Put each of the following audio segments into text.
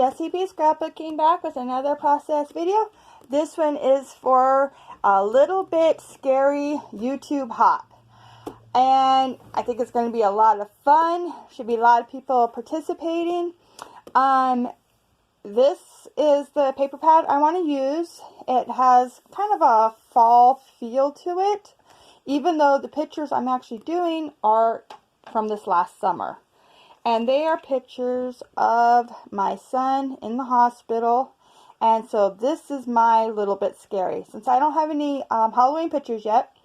Jessie B Scrapbooking back with another process video. This one is for a little bit scary YouTube hop. And I think it's going to be a lot of fun. Should be a lot of people participating. This is the paper pad I want to use. It has kind of a fall feel to it, even though the pictures I'm actually doing are from this last summer. And they are pictures of my son in the hospital. And so this is my little bit scary. Since I don't have any Halloween pictures yet,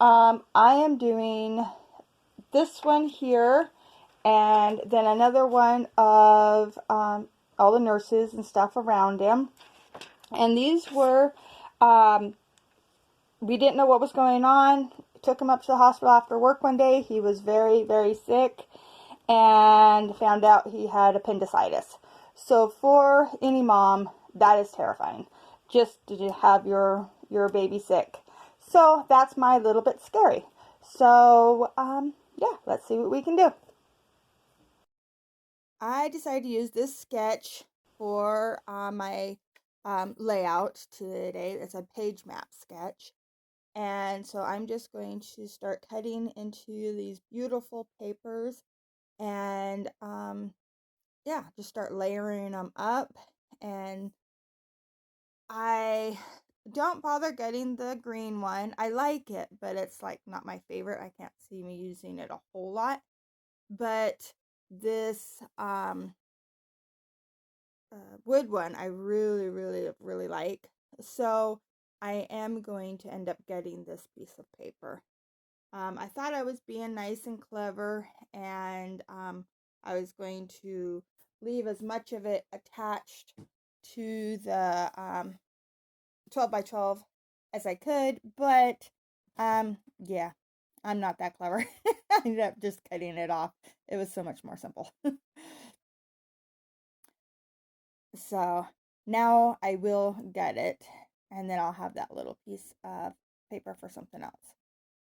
I am doing this one here. And then another one of all the nurses and stuff around him. And these were, we didn't know what was going on. Took him up to the hospital after work one day. He was very, very sick. And found out he had appendicitis. So for any mom, that is terrifying. Just to have your baby sick. So that's my little bit scary. So, yeah, let's see what we can do. I decided to use this sketch for my layout today. It's a page map sketch. And so I'm just going to start cutting into these beautiful papers. And yeah, just start layering them up. And I don't bother getting the green one. I like it, but it's like not my favorite. I can't see me using it a whole lot. But this wood one I really, really, really like. So I am going to end up getting this piece of paper. I thought I was being nice and clever, and I was going to leave as much of it attached to the 12 by 12 as I could, but yeah, I'm not that clever. I ended up just cutting it off. It was so much more simple. So now I will get it, and then I'll have that little piece of paper for something else.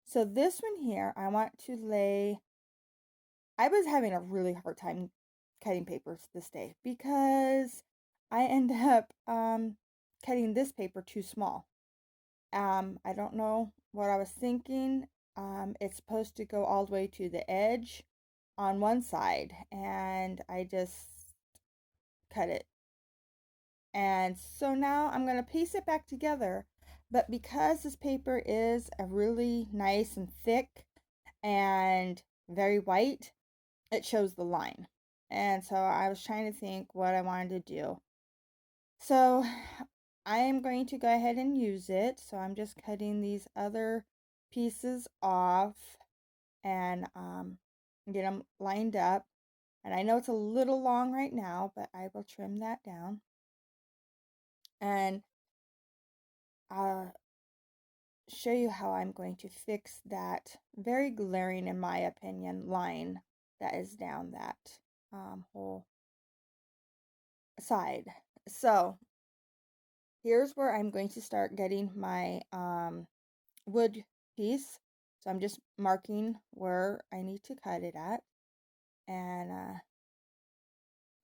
So this one here, I want to lay. I was having a really hard time cutting papers this day because I end up cutting this paper too small. I don't know what I was thinking. It's supposed to go all the way to the edge on one side, and I just cut it. And so now I'm going to piece it back together. But because this paper is a really nice and thick and very white, it shows the line. And so I was trying to think what I wanted to do. So I am going to go ahead and use it. So I'm just cutting these other pieces off and get them lined up. And I know it's a little long right now, but I will trim that down. And I'll show you how I'm going to fix that very glaring, in my opinion, line that is down that whole side. So here's where I'm going to start getting my wood piece. So I'm just marking where I need to cut it at, and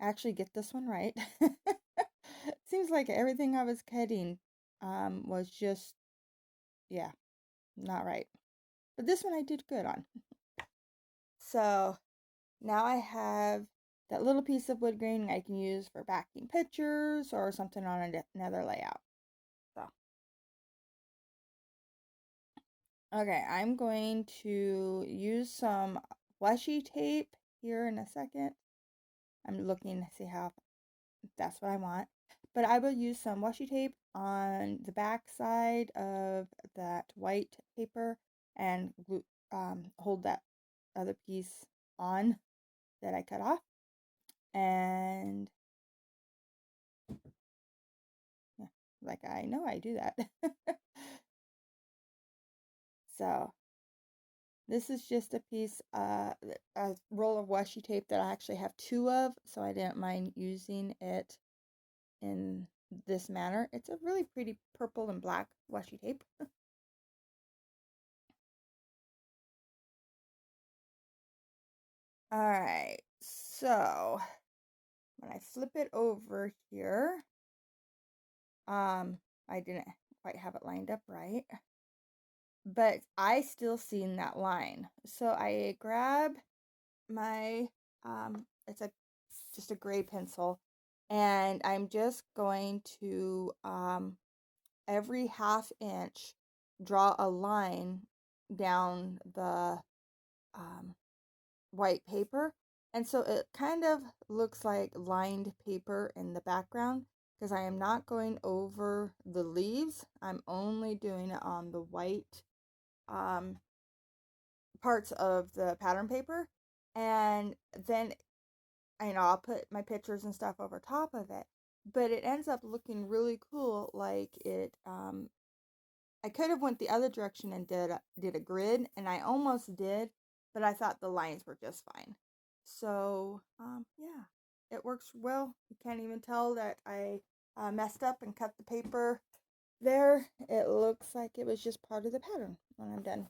actually get this one right. Seems like everything I was cutting was just, yeah, not right. But this one I did good on. So now I have that little piece of wood grain I can use for backing pictures or something on another layout. So, okay, I'm going to use some washi tape here in a second. I'm looking to see how that's what I want. But I will use some washi tape on the back side of that white paper and glue, hold that other piece on that I cut off. And yeah, like I know I do that. So this is just a piece, a roll of washi tape that I actually have two of, so I didn't mind using it in this manner. It's a really pretty purple and black washi tape. All right, so when I flip it over here, I didn't quite have it lined up right, but I still seen that line. So I grab my, it's just a gray pencil, and I'm just going to, every half inch, draw a line down the, white paper. And so it kind of looks like lined paper in the background because I am not going over the leaves. I'm only doing it on the white um, parts of the pattern paper. And then I'll put my pictures and stuff over top of it. But it ends up looking really cool. Like I could have went the other direction and did a grid, and I almost did, but I thought the lines were just fine. So yeah, it works well. You can't even tell that I messed up and cut the paper there. It looks like it was just part of the pattern when I'm done.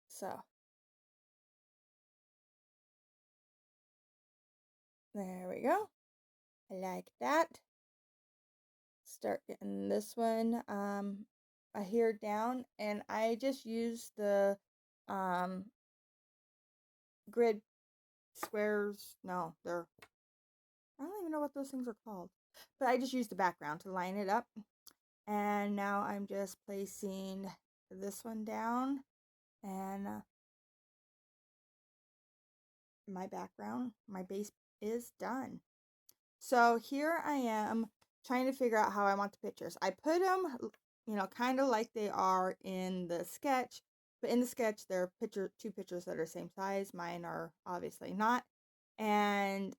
So there we go. I like that. Start getting this one here down, and I just use the um, grid squares. No, they're, I don't even know what those things are called, but I just use the background to line it up. And now I'm just placing this one down, and my background, my base is done. So here I am trying to figure out how I want the pictures. I put them, kind of like they are in the sketch, but in the sketch there are two pictures that are same size. Mine are obviously not. And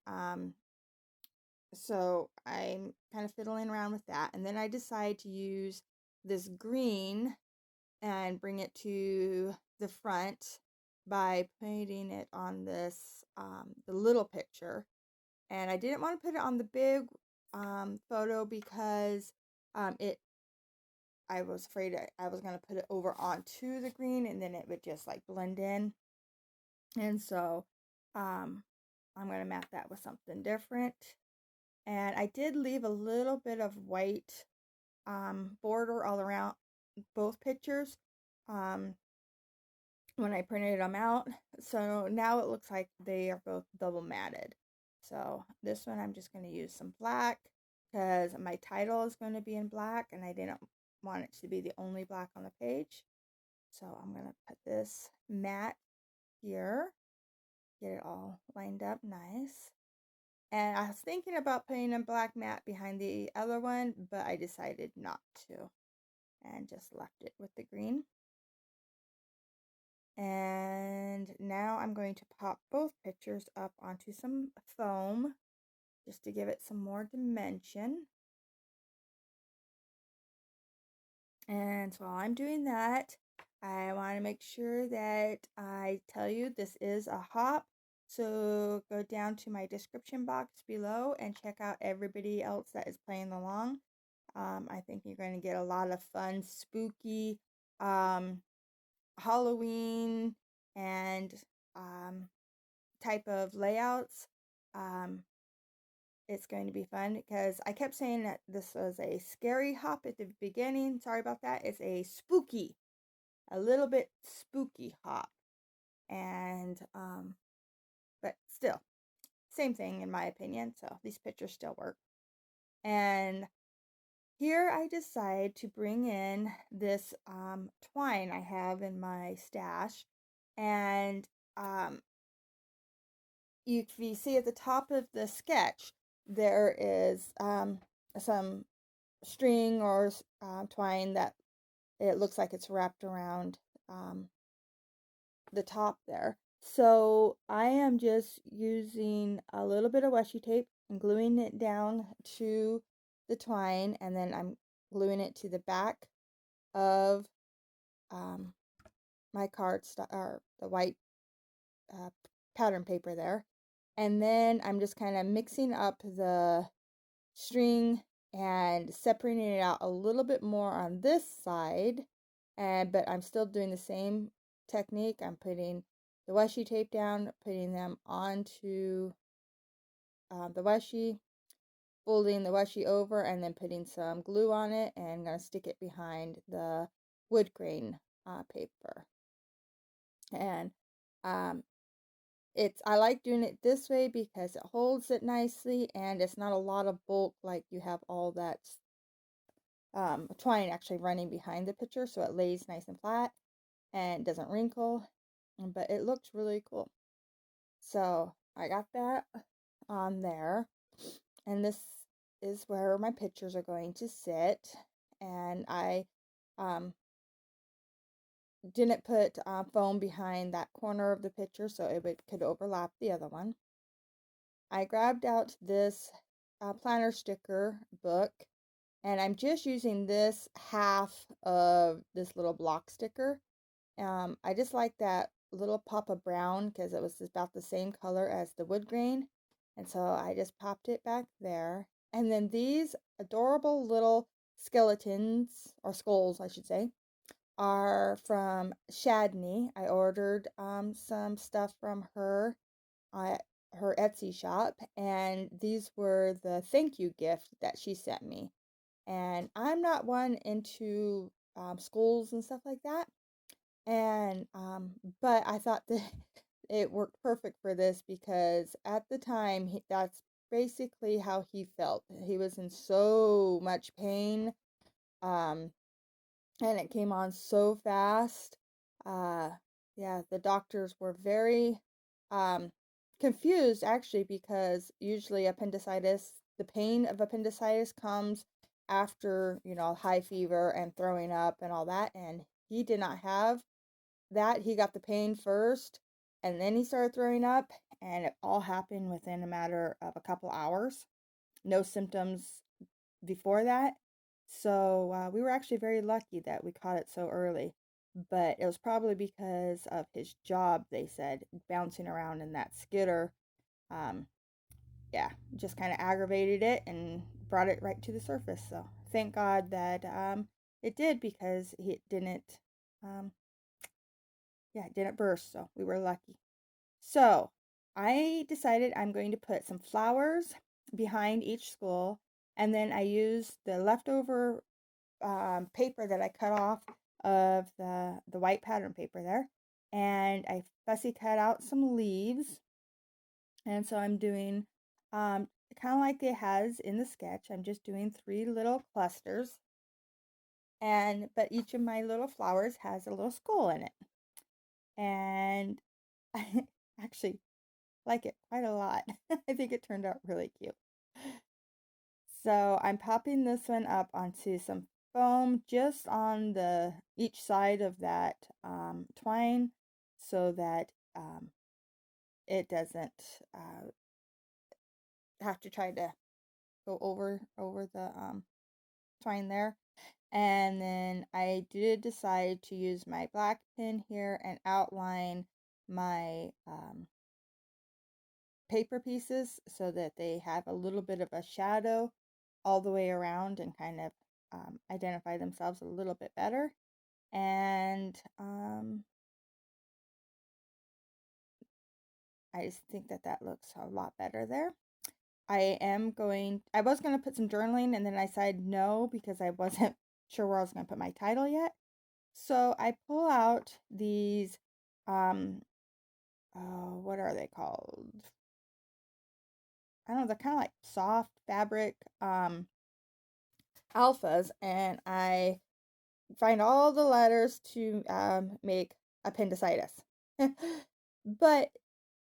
so I'm kind of fiddling around with that. And then I decide to use this green and bring it to the front by putting it on this, the little picture. And I didn't want to put it on the big photo because I was afraid I was going to put it over onto the green and then it would just like blend in. And so I'm going to map that with something different. And I did leave a little bit of white border all around both pictures when I printed them out. So now it looks like they are both double matted. So this one I'm just going to use some black because my title is going to be in black and I didn't want it to be the only black on the page. So I'm going to put this matte here, get it all lined up nice. And I was thinking about putting a black mat behind the other one, but I decided not to and just left it with the green. And now I'm going to pop both pictures up onto some foam just to give it some more dimension. And so while I'm doing that, I want to make sure that I tell you this is a hop. So go down to my description box below and check out everybody else that is playing along. I think you're going to get a lot of fun, spooky, Halloween, and type of layouts. It's going to be fun because I kept saying that this was a scary hop at the beginning. Sorry about that. It's a spooky, a little bit spooky hop. And, but still, same thing in my opinion. So these pictures still work. And here I decide to bring in this twine I have in my stash. And if you see at the top of the sketch, there is some string or twine that it looks like it's wrapped around the top there. So I am just using a little bit of washi tape and gluing it down to the twine, and then I'm gluing it to the back of my card or the white pattern paper there. And then I'm just kind of mixing up the string and separating it out a little bit more on this side, but I'm still doing the same technique. I'm putting the washi tape down, putting them onto the washi, folding the washi over, and then putting some glue on it, and I'm going to stick it behind the wood grain paper. And I like doing it this way because it holds it nicely and it's not a lot of bulk, like you have all that twine actually running behind the picture, so it lays nice and flat and doesn't wrinkle, but it looks really cool. So I got that on there, and this is where my pictures are going to sit. And I didn't put foam behind that corner of the picture so could overlap the other one. I grabbed out this planner sticker book, and I'm just using this half of this little block sticker. I just like that little pop of brown because it was about the same color as the wood grain. And so I just popped it back there. And then these adorable little skeletons, or skulls, I should say, are from Shadney. I ordered some stuff from her at her Etsy shop, and these were the thank you gift that she sent me. And I'm not one into skulls and stuff like that. And but I thought that it worked perfect for this because at the time that's basically how he felt. He was in so much pain, um, and it came on so fast. Uh, yeah, the doctors were very um, confused actually because usually the pain of appendicitis comes after, high fever and throwing up and all that, and he did not have that. He got the pain first and then he started throwing up, and it all happened within a matter of a couple hours. No symptoms before that. So we were actually very lucky that we caught it so early. But it was probably because of his job, they said, bouncing around in that skidder. Um, yeah, just kind of aggravated it and brought it right to the surface. So thank God that it did, because it didn't um, yeah, it didn't burst, so we were lucky. So I decided I'm going to put some flowers behind each skull, and then I used the leftover paper that I cut off of the white pattern paper there, and I fussy cut out some leaves, and so I'm doing kind of like it has in the sketch. I'm just doing 3 little clusters, but each of my little flowers has a little skull in it, and I actually like it quite a lot. I think it turned out really cute. So I'm popping this one up onto some foam just on each side of that twine, so that it doesn't have to try to go over the twine there. And then I did decide to use my black pen here and outline my paper pieces so that they have a little bit of a shadow all the way around and kind of identify themselves a little bit better. And I just think that that looks a lot better there. I was going to put some journaling, and then I decided no, because I wasn't sure where I was going to put my title yet. So I pull out these, what are they called? I don't know, they're kind of like soft fabric alphas, and I find all the letters to make appendicitis. But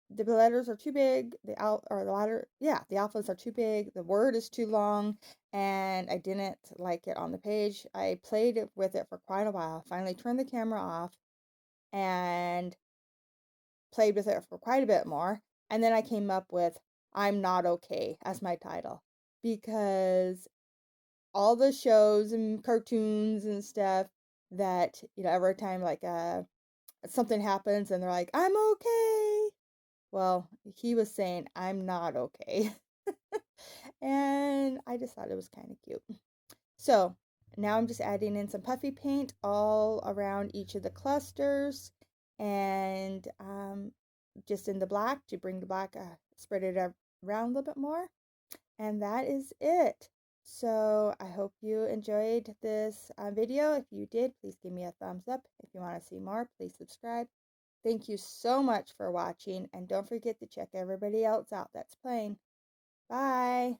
the letters are too big, the alphas are too big, the word is too long, and I didn't like it on the page. I played with it for quite a while, finally turned the camera off and played with it for quite a bit more, and then I came up with "I'm Not Okay" as my title, because all the shows and cartoons and stuff that, every time like something happens and they're like, "I'm okay." Well, he was saying, "I'm not okay." And I just thought it was kind of cute. So now I'm just adding in some puffy paint all around each of the clusters. and just in the black to bring the black, spread it around a little bit more. And that is it. So I hope you enjoyed this video. If you did, please give me a thumbs up. If you want to see more, please subscribe. Thank you so much for watching, and don't forget to check everybody else out that's playing. Bye.